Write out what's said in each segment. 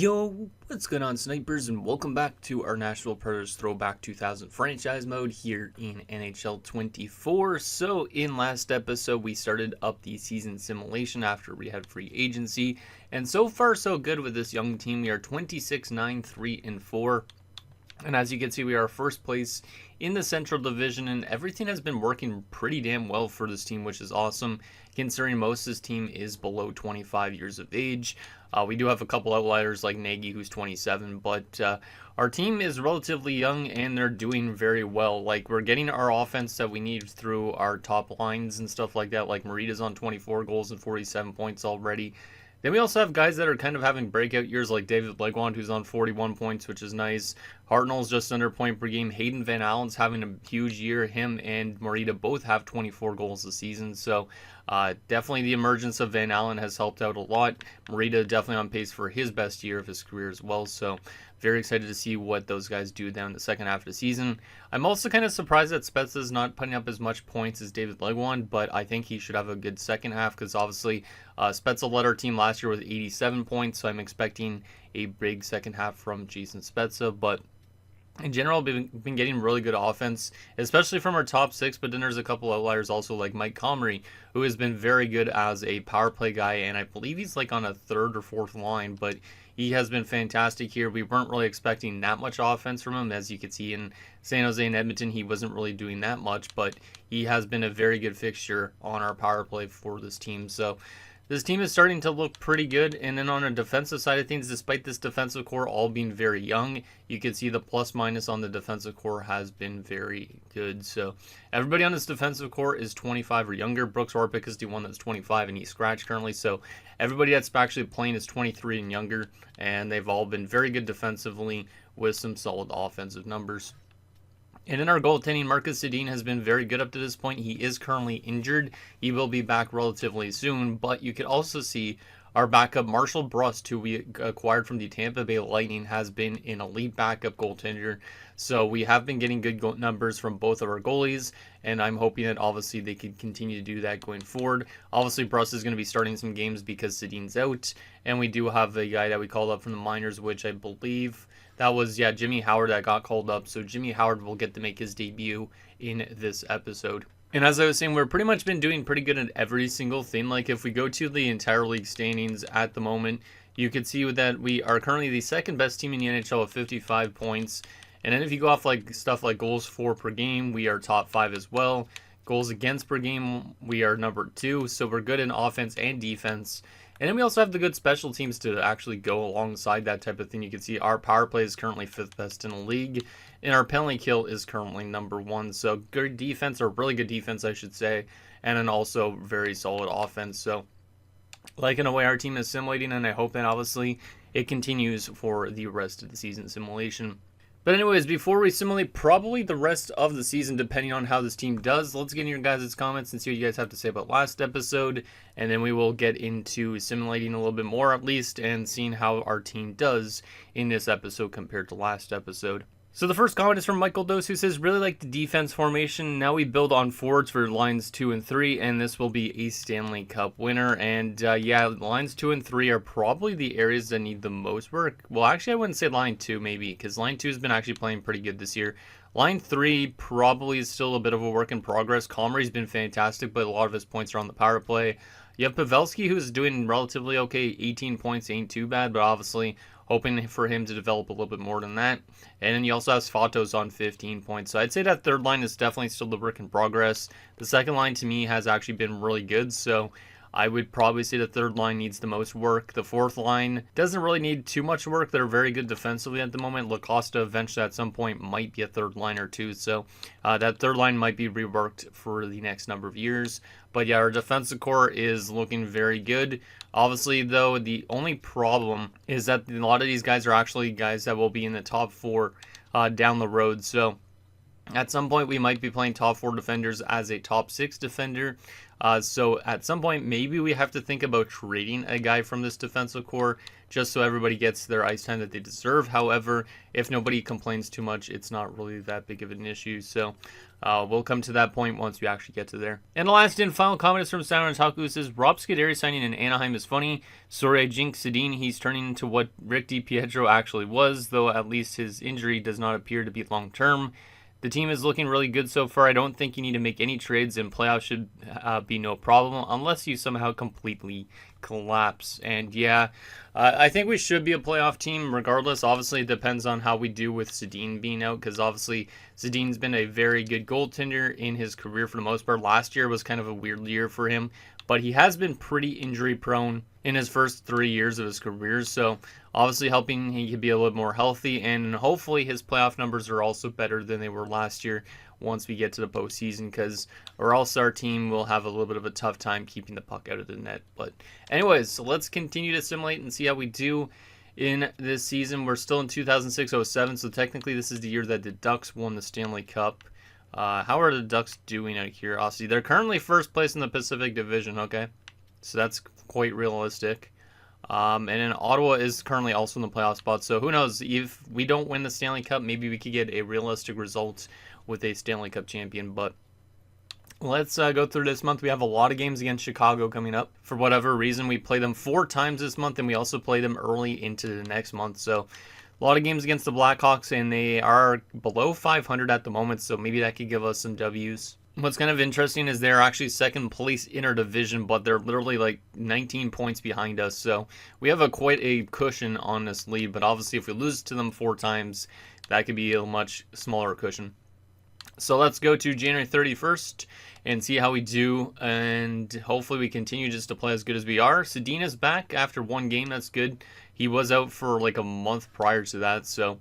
Yo, what's going on, snipers, and welcome back to our Nashville Predators Throwback 2000 franchise mode here in NHL 24. So, in last episode, we started up the season simulation after we had free agency, and so far, so good with this young team. We are 26-9, 3-4. And as you can see, we are first place in the Central Division, and everything has been working pretty damn well for this team, which is awesome, considering most of this team is below 25 years of age. We do have a couple outliers like Nagy, who's 27, but our team is relatively young, and they're doing very well. Like, we're getting our offense that we need through our top lines and stuff like that. Like, Marita's on 24 goals and 47 points already. Then we also have guys that are kind of having breakout years like David Legwand, who's on 41 points, which is nice. Hartnell's just under point per game. Hayden Van Allen's having a huge year. Him and Morita both have 24 goals this season. So definitely the emergence of Van Allen has helped out a lot. Morita definitely on pace for his best year of his career as well. So very excited to see what those guys do down in the second half of the season. I'm also kind of surprised that Spezza's not putting up as much points as David Legwand, but I think he should have a good second half because obviously Spezza led our team last year with 87 points, so I'm expecting a big second half from Jason Spezza. But in general, we've been getting really good offense, especially from our top six, but then there's a couple outliers also like Mike Comrie, who has been very good as a power play guy, and I believe he's like on a third or fourth line, but he has been fantastic here. We weren't really expecting that much offense from him. As you can see in San Jose and Edmonton, he wasn't really doing that much, but he has been a very good fixture on our power play for this team. So this team is starting to look pretty good. And then on a defensive side of things, despite this defensive core all being very young, you can see the plus minus on the defensive core has been very good. So everybody on this defensive core is 25 or younger. Brooks Orpik is the one that's 25 and he's scratched currently. So everybody that's actually playing is 23 and younger. And they've all been very good defensively with some solid offensive numbers. And in our goaltending, Marcus Sedin has been very good up to this point. He is currently injured. He will be back relatively soon. But you can also see our backup, Marshall Brust, who we acquired from the Tampa Bay Lightning, has been an elite backup goaltender. So we have been getting good numbers from both of our goalies, and I'm hoping that obviously they can continue to do that going forward. Obviously, Brust is going to be starting some games because Sedin's out, and we do have a guy that we called up from the minors, which I believe that was, Jimmy Howard that got called up. So Jimmy Howard will get to make his debut in this episode. And as I was saying, we're pretty much been doing pretty good at every single thing. Like if we go to the entire league standings at the moment, you can see that we are currently the second best team in the NHL with 55 points. And then if you go off like stuff like goals for per game, we are top 5 as well. Goals against per game, we are number 2. So we're good in offense and defense. And then we also have the good special teams to actually go alongside that type of thing. You can see our power play is currently 5th best in the league, and our penalty kill is currently number 1. So good defense, or really good defense, I should say, and then also very solid offense. So liking the way our team is simulating, and I hope that obviously it continues for the rest of the season simulation. But anyways, before we simulate probably the rest of the season, depending on how this team does, let's get in your guys' comments and see what you guys have to say about last episode. And then we will get into simulating a little bit more at least and seeing how our team does in this episode compared to last episode. So the first comment is from Michael Dose, who says, really like the defense formation. Now we build on forwards for lines 2 and 3, and this will be a Stanley Cup winner. And lines 2 and 3 are probably the areas that need the most work. Well, actually, I wouldn't say line 2 maybe, because line 2 has been actually playing pretty good this year. Line 3 probably is still a bit of a work in progress. Comrie's been fantastic, but a lot of his points are on the power play. You have Pavelski, who's doing relatively okay. 18 points ain't too bad, but obviously hoping for him to develop a little bit more than that. And then you also have Svatos on 15 points. So I'd say that third line is definitely still the work in progress. The second line to me has actually been really good. So I would probably say the third line needs the most work. The fourth line doesn't really need too much work. They're very good defensively at the moment. LaCosta eventually at some point might be a third line or two. So that third line might be reworked for the next number of years. But yeah, our defensive core is looking very good. Obviously, though, the only problem is that a lot of these guys are actually guys that will be in the top 4 down the road. So At some point, we might be playing top 4 defenders as a top 6 defender. So at some point, maybe we have to think about trading a guy from this defensive core just so everybody gets their ice time that they deserve. However, if nobody complains too much, it's not really that big of an issue. So we'll come to that point once we actually get to there. And the last and final comment is from Sound Taku. It says, Rob Scuderi signing in Anaheim is funny. Sorry I jinxed Sedin. He's turning into what Rick DiPietro actually was, though at least his injury does not appear to be long-term. The team is looking really good so far. I don't think you need to make any trades, and playoffs should be no problem unless you somehow completely collapse. And yeah, I think we should be a playoff team regardless. Obviously, it depends on how we do with Sedin being out, because obviously Sedin's been a very good goaltender in his career for the most part. Last year was kind of a weird year for him, but he has been pretty injury prone in his first 3 years of his career. So obviously helping he could be a little more healthy, and hopefully his playoff numbers are also better than they were last year once we get to the postseason, because our all-star team will have a little bit of a tough time keeping the puck out of the net. But anyways, so let's continue to simulate and see how we do in this season. We're still in 2006-07, so technically this is the year that the Ducks won the Stanley Cup. How are the Ducks doing out of curiosity? They're currently first place in the Pacific Division, okay? So that's quite realistic. And then Ottawa is currently also in the playoff spot. So who knows? If we don't win the Stanley Cup, maybe we could get a realistic result with a Stanley Cup champion. But let's go through this month. We have a lot of games against Chicago coming up. For whatever reason, we play them 4 times this month, and we also play them early into the next month. So a lot of games against the Blackhawks, and they are below 500 at the moment. So maybe that could give us some W's. What's kind of interesting is they're actually second place in our division, but they're literally like 19 points behind us. So we have quite a cushion on this lead, but obviously if we lose to them 4 times, that could be a much smaller cushion. So let's go to January 31st and see how we do, and hopefully we continue just to play as good as we are. Sedin is back after 1 game. That's good. He was out for like a month prior to that, so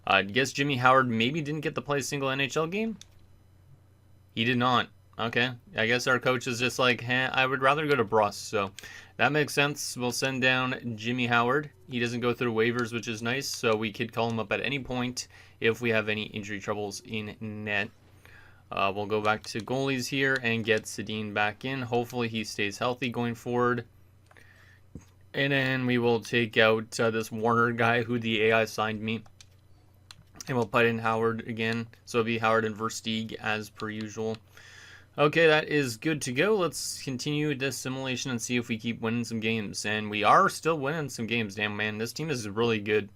I guess Jimmy Howard maybe didn't get to play a single NHL game. He did not. Okay. I guess our coach is just like, I would rather go to Bruss. So that makes sense. We'll send down Jimmy Howard. He doesn't go through waivers, which is nice. So we could call him up at any point if we have any injury troubles in net. We'll go back to goalies here and get Sedin back in. Hopefully he stays healthy going forward. And then we will take out this Warner guy who the AI signed me. And we'll put in Howard again. So it'll be Howard and Versteeg as per usual. Okay, that is good to go. Let's continue this simulation and see if we keep winning some games. And we are still winning some games. Damn, man, this team is really good.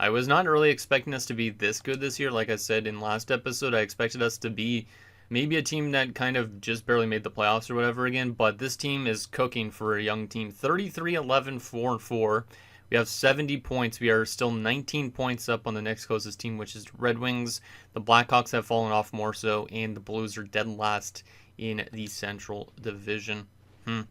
I was not really expecting us to be this good this year. Like I said in last episode, I expected us to be maybe a team that kind of just barely made the playoffs or whatever again. But this team is cooking for a young team. 33-11, 4-4. We have 70 points. We are still 19 points up on the next closest team, which is the Red Wings. The Blackhawks have fallen off more so, and the Blues are dead last in the Central Division. And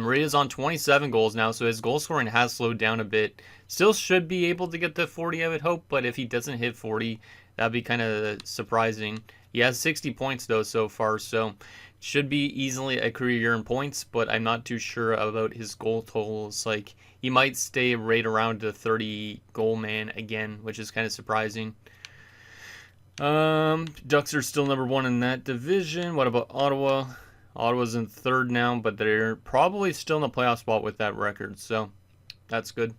Maria's on 27 goals now, so his goal scoring has slowed down a bit. Still should be able to get to 40, I would hope, but if he doesn't hit 40, that'd be kind of surprising. He has 60 points, though, so far, so should be easily a career year in points, but I'm not too sure about his goal totals. Like, he might stay right around the 30 goal man again, which is kind of surprising. Ducks are still number 1 in that division. What about Ottawa? Ottawa's in 3rd now, but they're probably still in the playoff spot with that record, so that's good.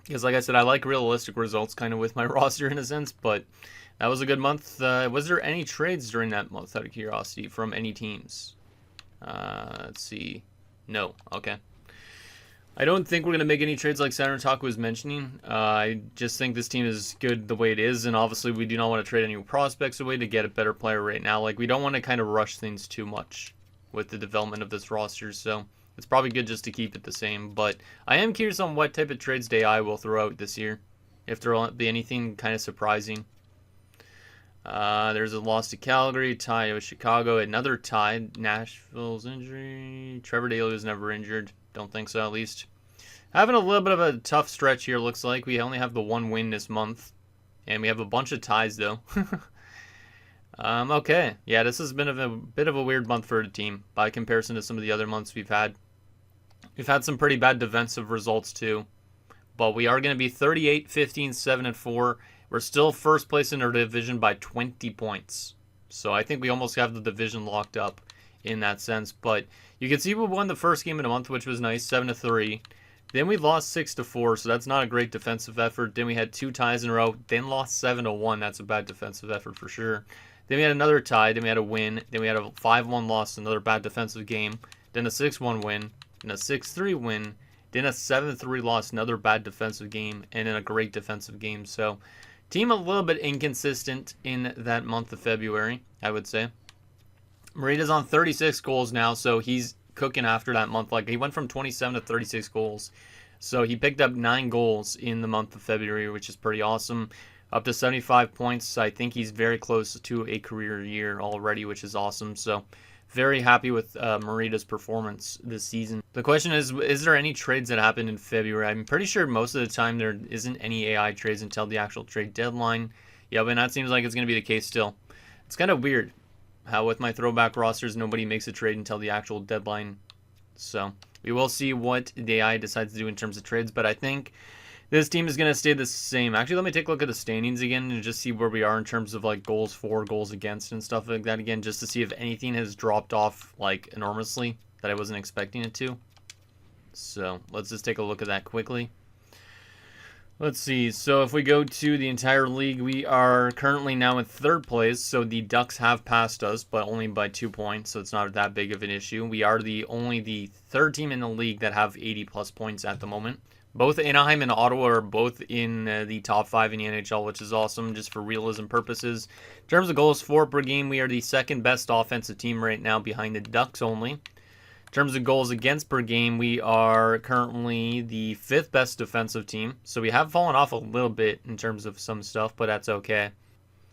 Because like I said, I like realistic results kind of with my roster in a sense, but that was a good month. Was there any trades during that month, out of curiosity, from any teams? Let's see. No. Okay. I don't think we're going to make any trades like Saturn Talk was mentioning. I just think this team is good the way it is, and obviously we do not want to trade any prospects away to get a better player right now. Like, we don't want to kind of rush things too much with the development of this roster, so it's probably good just to keep it the same. But I am curious on what type of trades I will throw out this year, if there will be anything kind of surprising. There's a loss to Calgary, tie with Chicago, another tie. Nashville's injury. Trevor Daley was never injured. Don't think so, at least. Having a little bit of a tough stretch here, looks like. We only have the 1 win this month. And we have a bunch of ties, though. Okay. Yeah, this has been a bit of a weird month for the team by comparison to some of the other months we've had. We've had some pretty bad defensive results, too. But we are going to be 38, 15, 7, and 4. We're still first place in our division by 20 points. So I think we almost have the division locked up in that sense. But you can see we won the first game of the month, which was nice, 7-3. Then we lost 6-4, so that's not a great defensive effort. Then we had 2 ties in a row. Then lost 7-1. That's a bad defensive effort for sure. Then we had another tie. Then we had a win. Then we had a 5-1 loss, another bad defensive game. Then a 6-1 win. Then a 6-3 win. Then a 7-3 loss, another bad defensive game. And then a great defensive game. So team a little bit inconsistent in that month of February, I would say. Marida's on 36 goals now, so he's cooking after that month. Like, he went from 27 to 36 goals. So he picked up 9 goals in the month of February, which is pretty awesome. Up to 75 points. I think he's very close to a career year already, which is awesome. So very happy with Marida's performance this season. The question is there any trades that happened in February? I'm pretty sure most of the time there isn't any AI trades until the actual trade deadline. Yeah, but that seems like it's going to be the case still. It's kind of weird how with my throwback rosters, nobody makes a trade until the actual deadline. So we will see what the AI decides to do in terms of trades, but I think this team is going to stay the same. Actually, let me take a look at the standings again and just see where we are in terms of like goals for, goals against, and stuff like that again, just to see if anything has dropped off like enormously that I wasn't expecting it to. So let's just take a look at that quickly. Let's see. So if we go to the entire league, we are currently now in 3rd place. So the Ducks have passed us, but only by 2 points. So it's not that big of an issue. We are only the 3rd team in the league that have 80+ points at the moment. Both Anaheim and Ottawa are both in the top 5 in the NHL, which is awesome just for realism purposes. In terms of goals for per game, we are the 2nd best offensive team right now behind the Ducks only. In terms of goals against per game, we are currently the 5th best defensive team. So we have fallen off a little bit in terms of some stuff, but that's okay.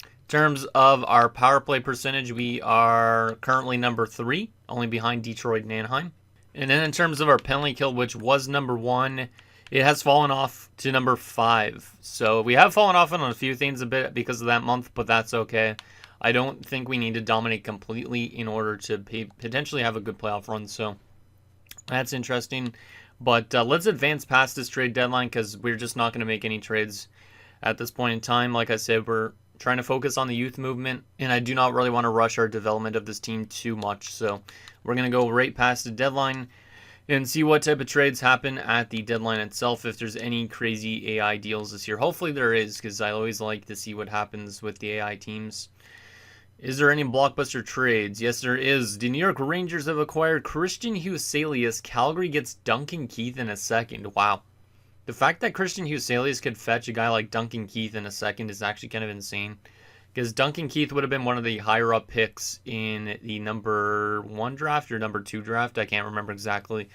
In terms of our power play percentage, we are currently number 3, only behind Detroit and Anaheim. And then in terms of our penalty kill, which was number 1, it has fallen off to number 5. So we have fallen off on a few things a bit because of that month, but that's okay. I don't think we need to dominate completely in order to potentially have a good playoff run. So that's interesting. But let's advance past this trade deadline because we're just not going to make any trades at this point in time. Like I said, we're trying to focus on the youth movement, and I do not really want to rush our development of this team too much. So we're going to go right past the deadline and see what type of trades happen at the deadline itself, if there's any crazy AI deals this year. Hopefully there is, because I always like to see what happens with the AI teams. Is there any blockbuster trades? Yes, there is. The New York Rangers have acquired Christian Huselius. Calgary gets Duncan Keith in a second. Wow. The fact that Christian Huselius could fetch a guy like Duncan Keith in a second is actually kind of insane. Because Duncan Keith would have been one of the higher up picks in the number 1 draft or number 2 draft. I can't remember exactly.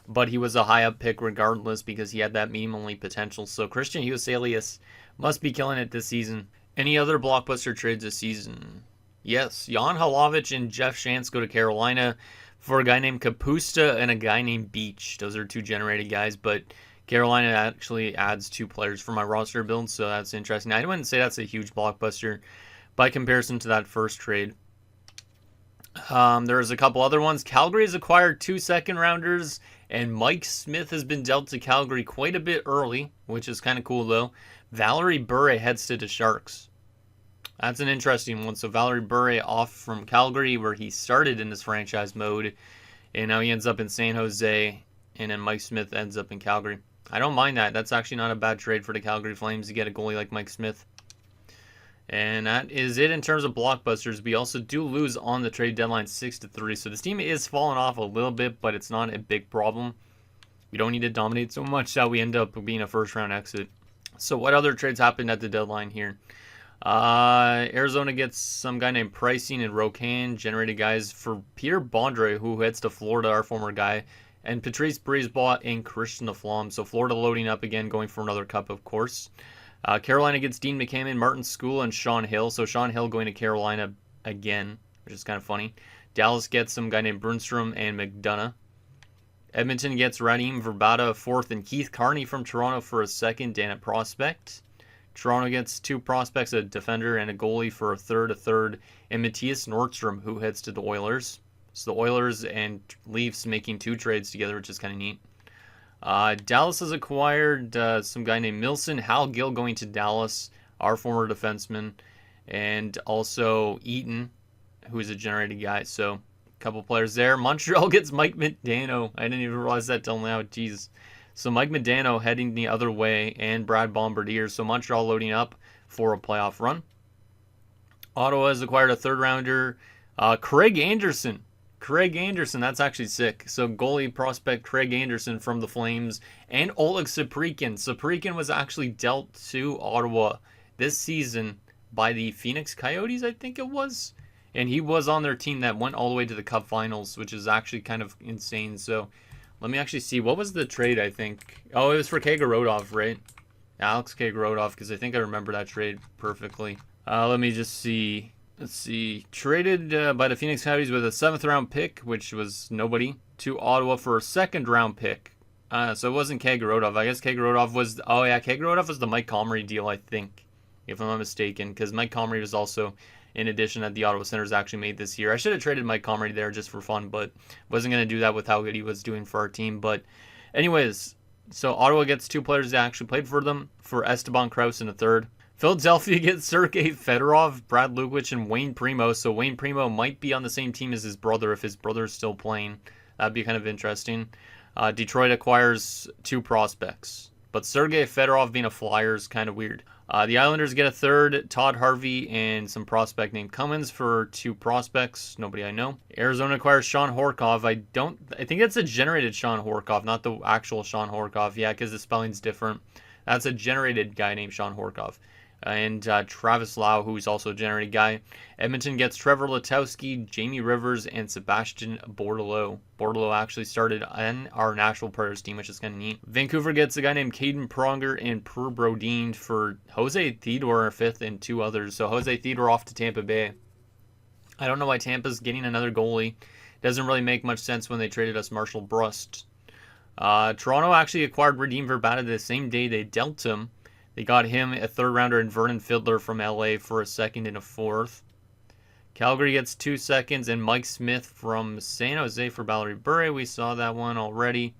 But he was a high up pick regardless because he had that minimum league potential. So Christian Huselius must be killing it this season. Any other blockbuster trades this season? Yes, Jan Halovic and Jeff Shantz go to Carolina for a guy named Kapusta and a guy named Beach. Those are 2 generated guys, but Carolina actually adds 2 players for my roster build, so that's interesting. I wouldn't say that's a huge blockbuster by comparison to that first trade. There's a couple other ones. Calgary has acquired 2 second-rounders, and Mike Smith has been dealt to Calgary quite a bit early, which is kind of cool, though. Valerie Bure heads to the Sharks. That's an interesting one. So Valerie Bure off from Calgary, where he started in this franchise mode, and now he ends up in San Jose, and then Mike Smith ends up in Calgary. I don't mind that. That's actually not a bad trade for the Calgary Flames to get a goalie like Mike Smith. And that is it in terms of blockbusters. We also do lose on the trade deadline 6-3. So this team is falling off a little bit, but it's not a big problem. We don't need to dominate so much that we end up being a first-round exit. So what other trades happened at the deadline here? Arizona gets some guy named Pricing and Rocan, generated guys for Pierre Bondre, who heads to Florida, our former guy, and Patrice Brisebois and Christian Laflamme. So Florida loading up again, going for another cup, of course. Carolina gets Dean McCammon, Martin School, and Sean Hill. So Sean Hill going to Carolina again, which is kind of funny. Dallas gets some guy named Brunstrom and McDonough. Edmonton gets Radim Verbata, 4th, and Keith Carney from Toronto for a 2nd and a prospect. Toronto gets 2 prospects, a defender and a goalie for a 3rd, and Matthias Nordstrom, who heads to the Oilers. So the Oilers and Leafs making 2 trades together, which is kind of neat. Dallas has acquired some guy named Milson, Hal Gill going to Dallas, our former defenseman, and also Eaton, who is a generated guy. So a couple players there. Montreal gets Mike Modano. I didn't even realize that till now. Jeez. So Mike Modano heading the other way, and Brad Bombardier. So Montreal loading up for a playoff run. Ottawa has acquired a third rounder, Craig Anderson. That's actually sick. So goalie prospect Craig Anderson from the Flames, and Oleg Saprykin. Saprykin was actually dealt to Ottawa this season by the Phoenix Coyotes, I think it was. And he was on their team that went all the way to the Cup Finals, which is actually kind of insane. So let me actually see. What was the trade, I think? Oh, it was for Kagorodov, right? Alex Kagorodov, because I think I remember that trade perfectly. Let me just see. Let's see. Traded by the Phoenix Coyotes with a 7th round pick, which was nobody, to Ottawa for a 2nd round pick. So it wasn't Kagorodov. I guess Kagorodov was... Oh, yeah. Kagorodov was the Mike Comrie deal, I think, if I'm not mistaken, because Mike Comrie was also in addition that the Ottawa Senators actually made this year. I should have traded Mike Comrie there just for fun, but wasn't going to do that with how good he was doing for our team. But anyways, so Ottawa gets 2 players that actually played for them for Esteban Krause in a 3rd. Philadelphia gets Sergei Fedorov, Brad Lukwich, and Wayne Primo. So Wayne Primo might be on the same team as his brother if his brother is still playing. That'd be kind of interesting. Detroit acquires 2 prospects. But Sergei Fedorov being a Flyer is kind of weird. The Islanders get a 3rd, Todd Harvey, and some prospect named Cummins for 2 prospects. Nobody I know. Arizona acquires Sean Horkov. I think it's a generated Sean Horkov, not the actual Sean Horkov. Yeah, because the spelling's different. That's a generated guy named Sean Horkov. And Travis Lau, who's also a generated guy. Edmonton gets Trevor Letowski, Jamie Rivers, and Sebastian Bordelot. Bordelot actually started on our Nashville Predators team, which is kind of neat. Vancouver gets a guy named Caden Pronger and Per Brodin for Jose Theodore in 5th and 2 others. So Jose Theodore off to Tampa Bay. I don't know why Tampa's getting another goalie. Doesn't really make much sense when they traded us Marshall Brust. Toronto actually acquired Radim Verbata the same day they dealt him. They got him a 3rd rounder and Vernon Fiddler from LA for a 2nd and a 4th. Calgary gets 2 seconds and Mike Smith from San Jose for Valerie Bure. We saw that one already.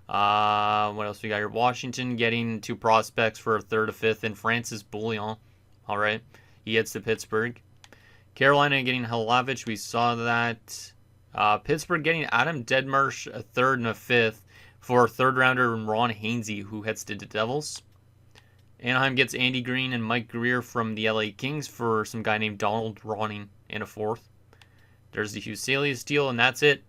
What else we got here? Washington getting 2 prospects for a 3rd, a 5th, and Francis Bouillon. All right. He gets to Pittsburgh. Carolina getting Halavich. We saw that. Pittsburgh getting Adam Deadmarsh, a 3rd and a 5th, for a 3rd rounder and Ron Hainsey, who heads to the Devils. Anaheim gets Andy Green and Mike Greer from the LA Kings for some guy named Donald Ronning in a 4th. There's the Hugh Salius deal, and that's it.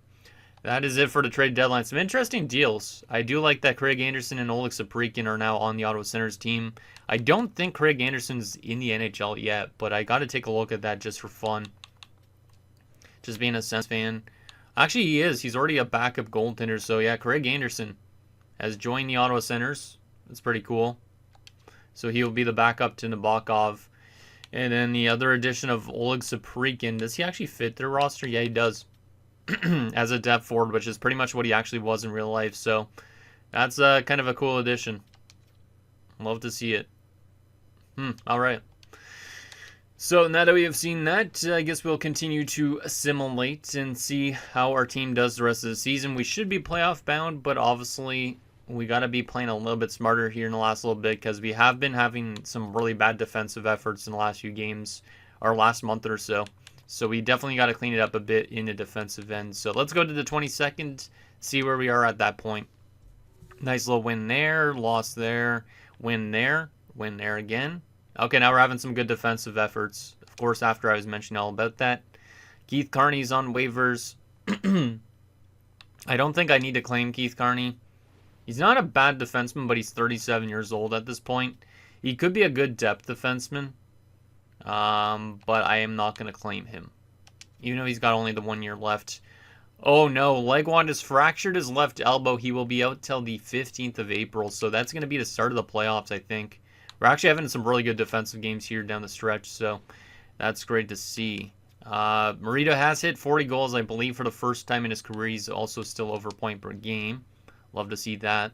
That is it for the trade deadline. Some interesting deals. I do like that Craig Anderson and Oleg Saprykin are now on the Ottawa Senators team. I don't think Craig Anderson's in the NHL yet, but I got to take a look at that just for fun. Just being a Sens fan. Actually, he is. He's already a backup goaltender. So, yeah, Craig Anderson has joined the Ottawa Senators. That's pretty cool. So he will be the backup to Nabokov. And then the other addition of Oleg Saprykin. Does he actually fit their roster? Yeah, he does. As a depth forward, which is pretty much what he actually was in real life. So that's kind of a cool addition. Love to see it. All right. So now that we have seen that, I guess we'll continue to assimilate and see how our team does the rest of the season. We should be playoff bound, but obviously we got to be playing a little bit smarter here in the last little bit because we have been having some really bad defensive efforts in the last few games, or last month or so. So we definitely got to clean it up a bit in the defensive end. So let's go to the 22nd, see where we are at that point. Nice little win there, loss there, win there again. Okay, now we're having some good defensive efforts. Of course, after I was mentioning all about that. Keith Carney's on waivers. I don't think I need to claim Keith Carney. He's not a bad defenseman, but he's 37 years old at this point. He could be a good depth defenseman, but I am not going to claim him. Even though he's got only the 1 year left. Oh no, Legwand has fractured his left elbow. He will be out till the 15th of April, so that's going to be the start of the playoffs, I think. We're actually having some really good defensive games here down the stretch, so that's great to see. Marito has hit 40 goals, I believe, for the first time in his career. He's also still over point per game. Love to see that.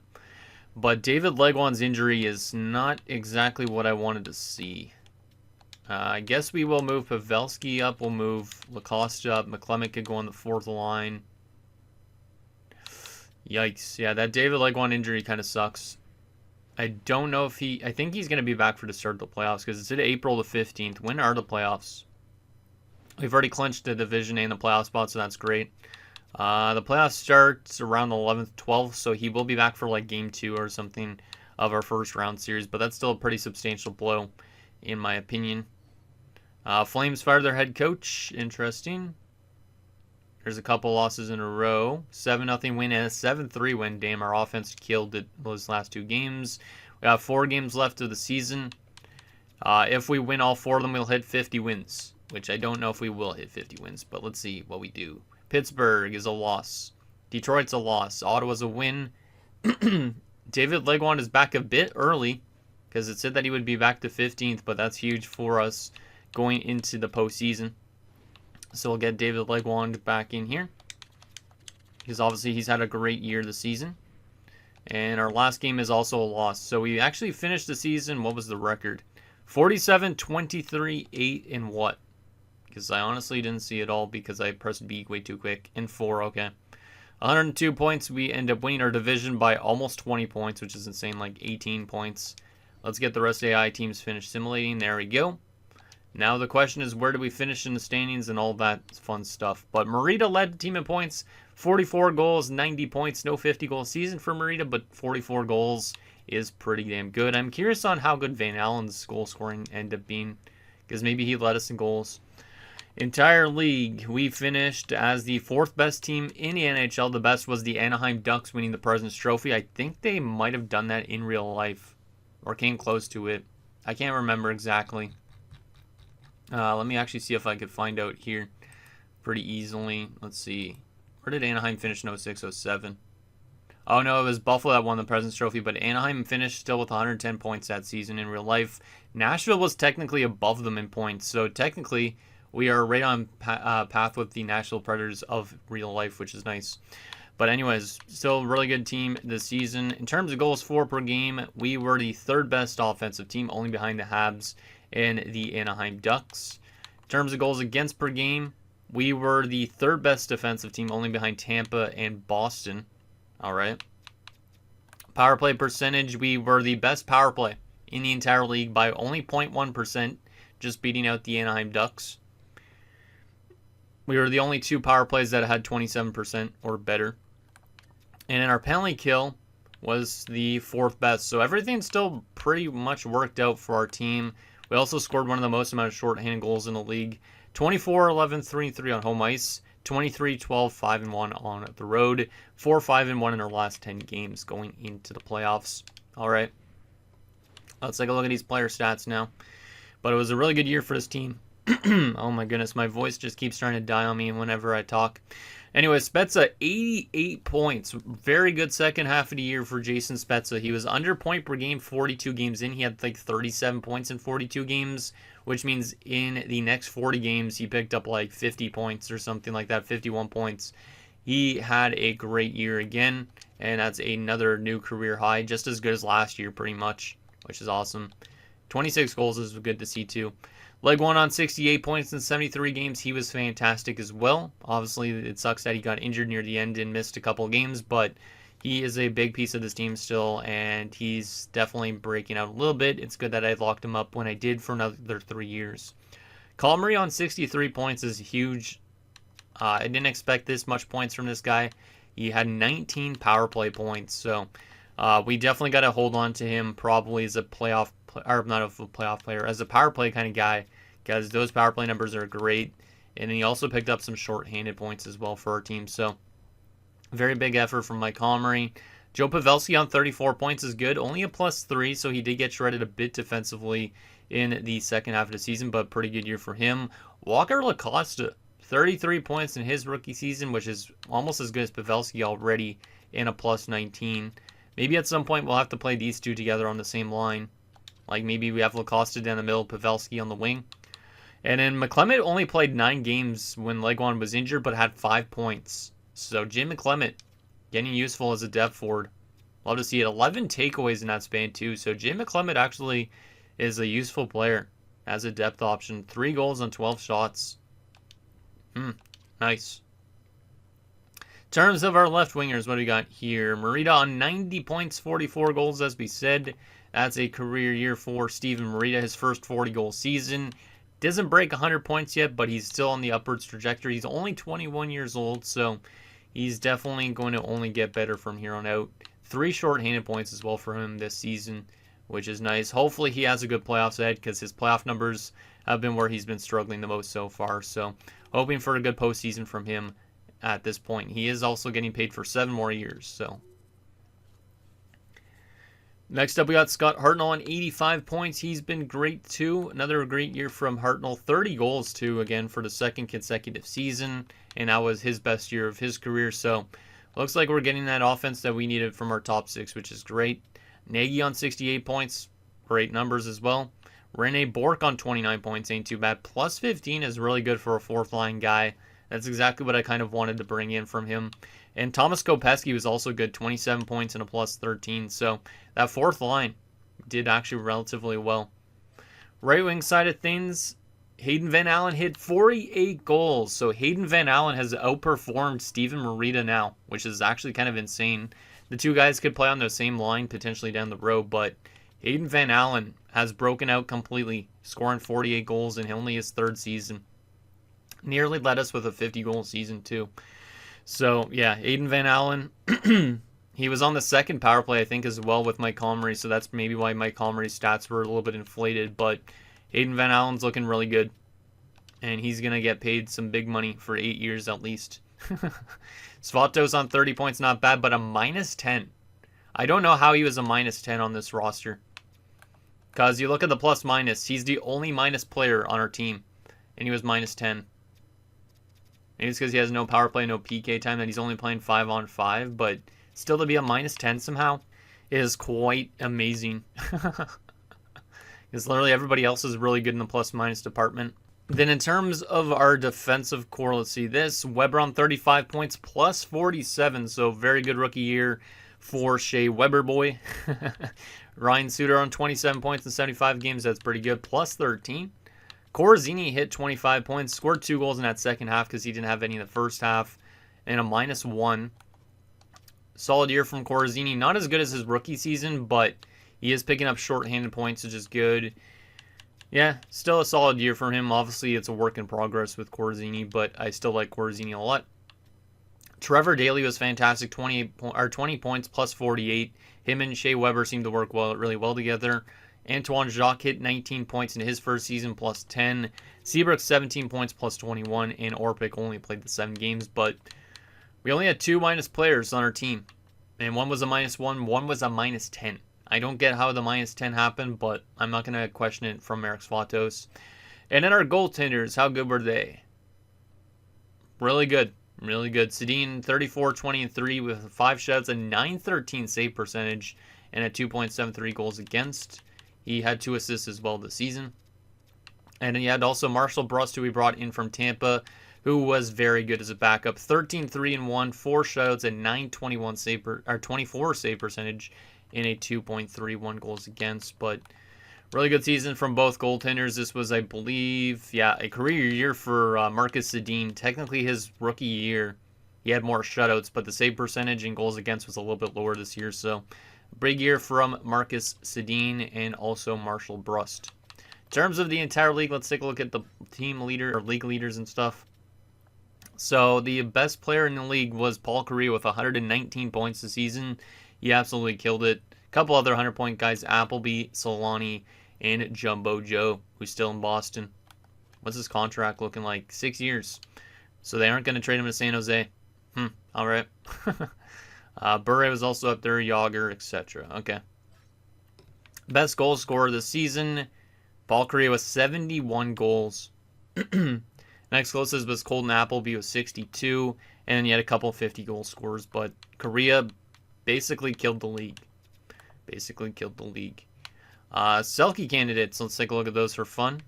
But David Legwand's injury is not exactly what I wanted to see. I guess we will move Pavelski up. We'll move Lacoste up. McClement could go on the 4th line. Yikes. Yeah, that David Legwand injury kind of sucks. I don't know if I think he's going to be back for the start of the playoffs because it's April the 15th. When are the playoffs? We've already clinched the division and the playoff spot, so that's great. The playoffs starts around the 11th, 12th, so he will be back for like game 2 or something of our first round series, but that's still a pretty substantial blow, in my opinion. Flames fired their head coach. Interesting. There's a couple losses in a row. 7-0 win and a 7-3 win. Damn, our offense killed it those last 2 games. We have 4 games left of the season. If we win all 4 of them, we'll hit 50 wins, which I don't know if we will hit 50 wins, but let's see what we do. Pittsburgh is a loss. Detroit's a loss. Ottawa's a win. David Legwand is back a bit early because it said that he would be back to 15th, but that's huge for us going into the postseason. So we'll get David Legwand back in here because obviously he's had a great year this season. And our last game is also a loss. So we actually finished the season. What was the record? 47, 23, 8, and what? Because I honestly didn't see it all because I pressed B way too quick. And 4, okay. 102 points. We end up winning our division by almost 20 points, which is insane, like 18 points. Let's get the rest of the AI teams finished simulating. There we go. Now the question is, where do we finish in the standings and all that fun stuff? But Merida led the team in points. 44 goals, 90 points. No 50-goal season for Merida, but 44 goals is pretty damn good. I'm curious on how good Van Allen's goal scoring ended up being, because maybe he led us in goals. Entire league, we finished as the 4th best team in the NHL. The best was the Anaheim Ducks winning the President's Trophy. I think they might have done that in real life or came close to it. I can't remember exactly. Let me actually see if I could find out here pretty easily. Let's see. Where did Anaheim finish in 06-07? Oh, no, it was Buffalo that won the President's Trophy, but Anaheim finished still with 110 points that season in real life. Nashville was technically above them in points, so technically we are right on path with the Nashville Predators of real life, which is nice. But anyways, still a really good team this season. In terms of goals for per game, we were the 3rd best offensive team, only behind the Habs and the Anaheim Ducks. In terms of goals against per game, we were the 3rd best defensive team, only behind Tampa and Boston. All right. Power play percentage, we were the best power play in the entire league by only 0.1%, just beating out the Anaheim Ducks. We were the only 2 power plays that had 27% or better. And then our penalty kill was the 4th best. So everything still pretty much worked out for our team. We also scored one of the most amount of shorthanded goals in the league. 24, 11, 3, 3 on home ice. 23, 12, 5, and 1 on the road. 4, 5, and 1 in our last 10 games going into the playoffs. All right. Let's take a look at these player stats now. But it was a really good year for this team. Oh my goodness, my voice just keeps trying to die on me whenever I talk. Anyway, Spezza, 88 points. Very good second half of the year for Jason Spezza. He was under point per game 42 games in. He had like 37 points in 42 games, which means in the next 40 games, he picked up like 50 points or something like that, 51 points. He had a great year again, and that's another new career high, just as good as last year pretty much, which is awesome. 26 goals is good to see too. Legwand on 68 points in 73 games. He was fantastic as well. Obviously, it sucks that he got injured near the end and missed a couple of games, but he is a big piece of this team still, and he's definitely breaking out a little bit. It's good that I locked him up when I did for another 3 years. Calmary on 63 points is huge. I didn't expect this much points from this guy. He had 19 power play points, so we definitely got to hold on to him probably as a playoff or not a playoff player, as a power play kind of guy, because those power play numbers are great. And he also picked up some short-handed points as well for our team. So, very big effort from Mike Calmary. Joe Pavelski on 34 points is good. Only a +3, so he did get shredded a bit defensively in the second half of the season, but pretty good year for him. Walker LaCosta, 33 points in his rookie season, which is almost as good as Pavelski already in a +19. Maybe at some point we'll have to play these two together on the same line. Like maybe we have LaCosta down the middle, Pavelski on the wing. And then McClement only played 9 games when Legwand was injured, but had 5 points. So Jim McClement getting useful as a depth forward. Love to see it. 11 takeaways in that span too. So Jim McClement actually is a useful player as a depth option. 3 goals on 12 shots. Nice. terms of our left wingers, what do we got here? Morita on 90 points, 44 goals, as we said. That's a career year for Steven Morita, his first 40-goal season. Doesn't break 100 points yet, but he's still on the upwards trajectory. He's only 21 years old, so he's definitely going to only get better from here on out. 3 short-handed points as well for him this season, which is nice. Hopefully he has a good playoffs ahead because his playoff numbers have been where he's been struggling the most so far. So hoping for a good postseason from him at this point. He is also getting paid for 7 more years. So next up, we got Scott Hartnell on 85 points. He's been great too. Another great year from Hartnell. 30 goals too, again, for the second consecutive season. And that was his best year of his career. So looks like we're getting that offense that we needed from our top 6, which is great. Nagy on 68 points. Great numbers as well. Rene Bourque on 29 points. Ain't too bad. Plus 15 is really good for a fourth line guy. That's exactly what I kind of wanted to bring in from him. And Thomas Kopecky was also good. 27 points and a plus 13. So that fourth line did actually relatively well. Right wing side of things, Hayden Van Allen hit 48 goals. So Hayden Van Allen has outperformed Steven Morita now, which is actually kind of insane. The two guys could play on the same line potentially down the road, but Hayden Van Allen has broken out completely, scoring 48 goals in only his 3rd season. Nearly led us with a 50-goal season too. So yeah, Hayden Van Allen, he was on the second power play I think as well with Mike Comrie, so that's maybe why Mike Comrie's stats were a little bit inflated, but Hayden Van Allen's looking really good. And he's going to get paid some big money for 8 years at least. Svatos on 30 points, not bad, but a minus 10. I don't know how he was a minus 10 on this roster. Because you look at the plus minus, he's the only minus player on our team. And he was minus 10. Maybe it's because he has no power play, no PK time, that he's only playing 5-on-5. But still to be a minus 10 somehow is quite amazing. Because literally everybody else is really good in the plus minus department. Then in terms of our defensive core, let's see this. Weber on 35 points, plus 47. So very good rookie year for Shea Weber boy. Ryan Suter on 27 points in 75 games. That's pretty good. Plus 13. Corazzini hit 25 points. Scored 2 goals in that second half because he didn't have any in the first half. And a minus 1. Solid year from Corazzini. Not as good as his rookie season, but he is picking up short-handed points, which is good. Yeah, still a solid year for him. Obviously, it's a work in progress with Corazzini, but I still like Corazzini a lot. Trevor Daley was fantastic, 20 points plus 48. Him and Shea Weber seemed to work really well together. Antoine Jacques hit 19 points in his first season, plus 10. Seabrook 17 points, plus 21. And Orpik only played the 7 games, but we only had 2 minus players on our team. And one was a minus 1, one was a minus 10. I don't get how the minus 10 happened, but I'm not going to question it from Eric Svatos. And then our goaltenders, how good were they? Really good. Really good. Sedin, 34, 20, and 3 with 5 shutouts, a 913 save percentage, and a 2.73 goals against. He had 2 assists as well this season. And then you had also Marshall Brust, who we brought in from Tampa, who was very good as a backup. 13, 3, and 1, 4 shutouts, a 921 24 save percentage, in a 2.31 goals against. But really good season from both goaltenders. This was, I believe, a career year for Marcus Sedin. Technically his rookie year, he had more shutouts, but the save percentage and goals against was a little bit lower this year. So big year from Marcus Sedin and also Marshall Brust. In terms of the entire league, let's take a look at the team leader or league leaders and stuff. So the best player in the league was Paul Kariya with 119 points this season. He absolutely killed it. A couple other 100-point guys, Appleby, Solani, and Jumbo Joe, who's still in Boston. What's his contract looking like? 6 years. So they aren't going to trade him to San Jose. All right. Bure was also up there, Yager, etc. Okay. Best goal scorer this season, Paul Kariya with 71 goals. Next closest was Colton Appleby with 62, and then you had a couple 50-goal scorers, but Kariya basically killed the league. Selke candidates. Let's take a look at those for fun.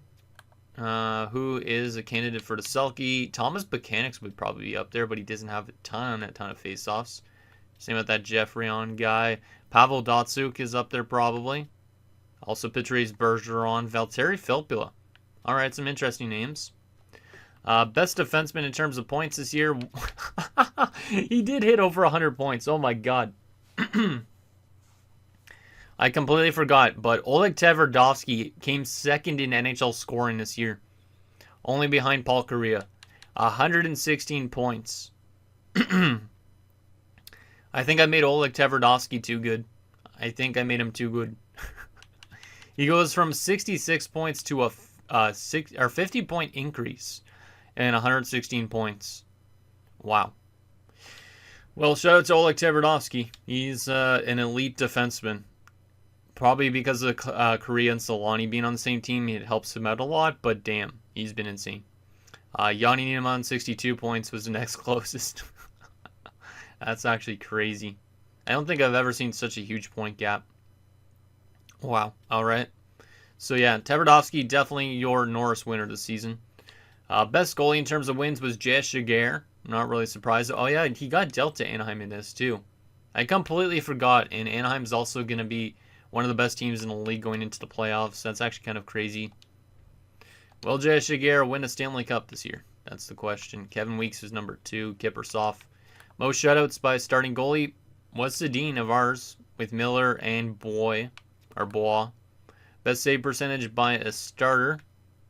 Who is a candidate for the Selke? Thomas Buchanan would probably be up there, but he doesn't have a ton of face-offs. Same with that Jeffrey on guy. Pavel Datsuk is up there probably. Also Patrice Bergeron, Valtteri Filppula. All right, some interesting names. Best defenseman in terms of points this year. He did hit over 100 points. Oh my god. I completely forgot, but Oleg Tverdovsky came second in NHL scoring this year. Only behind Paul Kariya. 116 points. I think I made Oleg Tverdovsky too good. I think I made him too good. He goes from 66 points to a 50-point increase and 116 points. Wow. Well, shout out to Oleg Tverdovsky. He's an elite defenseman. Probably because of Korea and Solani being on the same team, it helps him out a lot, but damn, he's been insane. Yanni Niemann, 62 points, was the next closest. That's actually crazy. I don't think I've ever seen such a huge point gap. Wow. All right. So, yeah, Tverdovsky, definitely your Norris winner this season. Best goalie in terms of wins was Jess Jaguar. Not really surprised. Oh, yeah, he got dealt to Anaheim in this, too. I completely forgot, and Anaheim's also going to be one of the best teams in the league going into the playoffs. That's actually kind of crazy. Will Jess Jaguar win a Stanley Cup this year? That's the question. Kevin Weeks is number 2. Kiprusoff. Most shutouts by starting goalie was Sedin of ours with Miller and Bois. Best save percentage by a starter.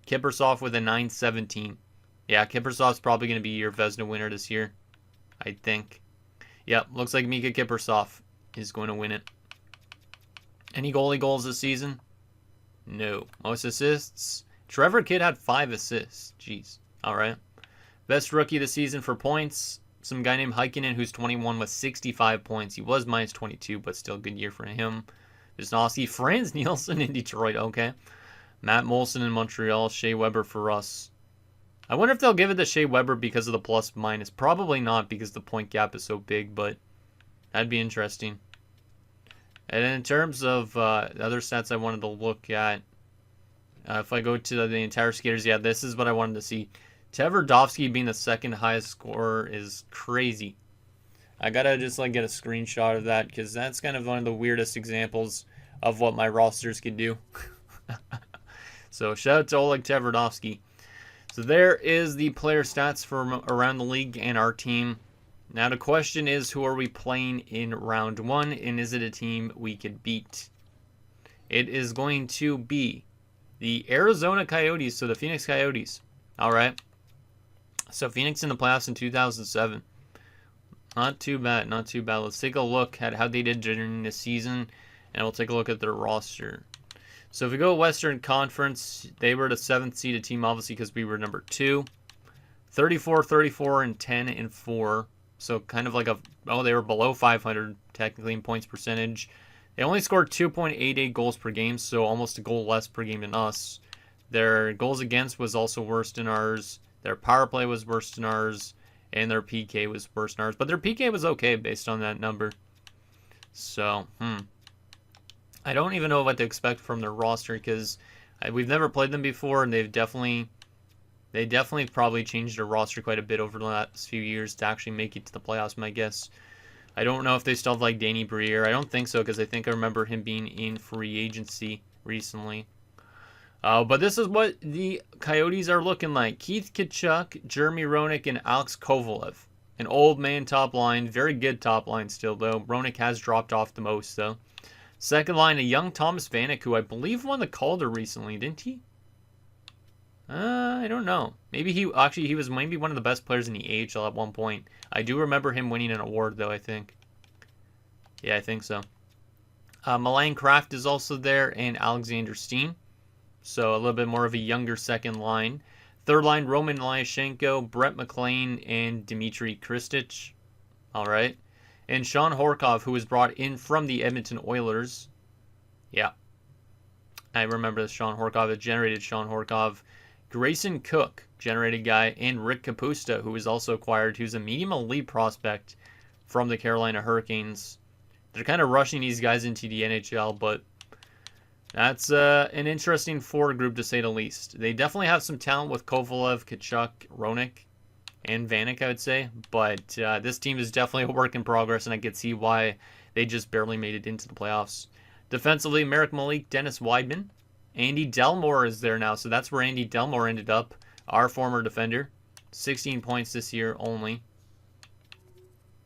Kiprusoff with a 917. Yeah, Kiprusoff's probably going to be your Vezina winner this year. I think. Yep, looks like Mika Kiprusoff is going to win it. Any goalie goals this season? No. Most assists? Trevor Kidd had 5 assists. Jeez. Alright. Best rookie of the season for points? Some guy named Heikkinen who's 21 with 65 points. He was minus 22, but still a good year for him. Wisnowski, Franz Nielsen in Detroit. Okay. Matt Molson in Montreal. Shea Weber for us. I wonder if they'll give it to Shea Weber because of the plus minus. Probably not because the point gap is so big, but that'd be interesting. And in terms of other stats I wanted to look at, if I go to the entire skaters, yeah, this is what I wanted to see. Tverdovsky being the second highest scorer is crazy. I gotta just get a screenshot of that because that's kind of one of the weirdest examples of what my rosters could do. So shout out to Oleg Tverdovsky. So there is the player stats from around the league and our team. Now the question is, who are we playing in round 1, and is it a team we could beat? It is going to be the Arizona Coyotes, so the Phoenix Coyotes. All right. So Phoenix in the playoffs in 2007. Not too bad, not too bad. Let's take a look at how they did during the season, and we'll take a look at their roster. So if we go Western Conference, they were the 7th seeded team, obviously, because we were number 2. 34, 34, and 10 and 4. So kind of like they were below 500 technically in points percentage. They only scored 2.88 goals per game, so almost a goal less per game than us. Their goals against was also worse than ours. Their power play was worse than ours. And their PK was worse than ours. But their PK was okay based on that number. So, I don't even know what to expect from their roster because we've never played them before, and they definitely probably changed their roster quite a bit over the last few years to actually make it to the playoffs, my guess. I don't know if they still have Danny Briere. I don't think so because I think I remember him being in free agency recently. But this is what the Coyotes are looking like. Keith Tkachuk, Jeremy Roenick, and Alex Kovalev. An old man top line. Very good top line still, though. Roenick has dropped off the most, though. Second line, a young Thomas Vanek, who I believe won the Calder recently, didn't he? I don't know. Maybe he was maybe one of the best players in the AHL at one point. I do remember him winning an award, though, I think. Yeah, I think so. Milan Kraft is also there, and Alexander Steen. So a little bit more of a younger second line. Third line, Roman Lyashenko, Brett McLean, and Dmitry Kristich. All right. And Sean Horkov, who was brought in from the Edmonton Oilers. Yeah. I remember this Sean Horkov. It generated Sean Horkov. Grayson Cook, generated guy. And Rick Kapusta, who was also acquired, who's a medium elite prospect from the Carolina Hurricanes. They're kind of rushing these guys into the NHL, but that's an interesting forward group to say the least. They definitely have some talent with Kovalev, Tkachuk, Roenick, and Vanek, I would say. But this team is definitely a work in progress, and I could see why they just barely made it into the playoffs. Defensively, Merrick Malik, Dennis Weidman. Andy Delmore is there now, so that's where Andy Delmore ended up, our former defender. 16 points this year only.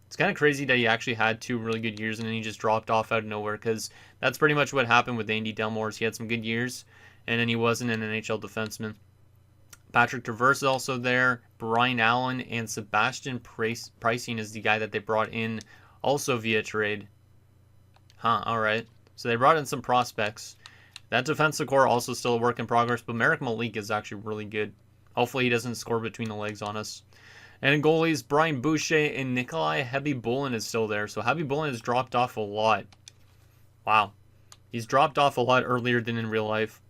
It's kind of crazy that he actually had 2 really good years and then he just dropped off out of nowhere, because that's pretty much what happened with Andy Delmores. He had some good years and then he wasn't an NHL defenseman. Patrick Traverse is also there. Brian Allen and Sebastian Pricing is the guy that they brought in also via trade. Alright. So they brought in some prospects. That defensive core also still a work in progress, but Merrick Malik is actually really good. Hopefully he doesn't score between the legs on us. And in goalies, Brian Boucher and Nikolai Hebby-Bulin is still there. So Hebby-Bulin has dropped off a lot. Wow. He's dropped off a lot earlier than in real life.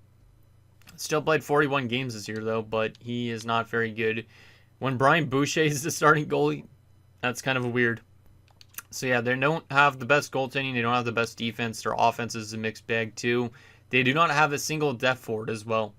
Still played 41 games this year, though, but he is not very good. When Brian Boucher is the starting goalie, that's kind of weird. So yeah, they don't have the best goaltending. They don't have the best defense. Their offense is a mixed bag, too. They do not have a single depth forward as well.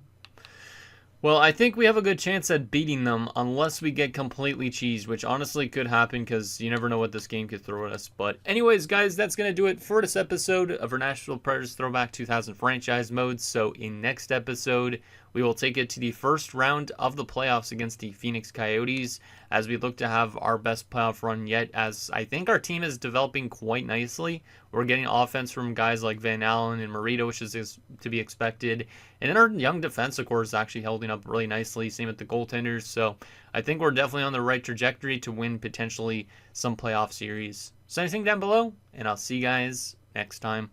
Well, I think we have a good chance at beating them unless we get completely cheesed, which honestly could happen because you never know what this game could throw at us. But anyways, guys, that's going to do it for this episode of our Nashville Predators Throwback 2000 franchise mode. So in next episode, we will take it to the first round of the playoffs against the Phoenix Coyotes as we look to have our best playoff run yet, as I think our team is developing quite nicely. We're getting offense from guys like Van Allen and Marito, which is to be expected. And then our young defensive core is actually holding up really nicely. Same with the goaltenders. So I think we're definitely on the right trajectory to win potentially some playoff series. So anything down below, and I'll see you guys next time.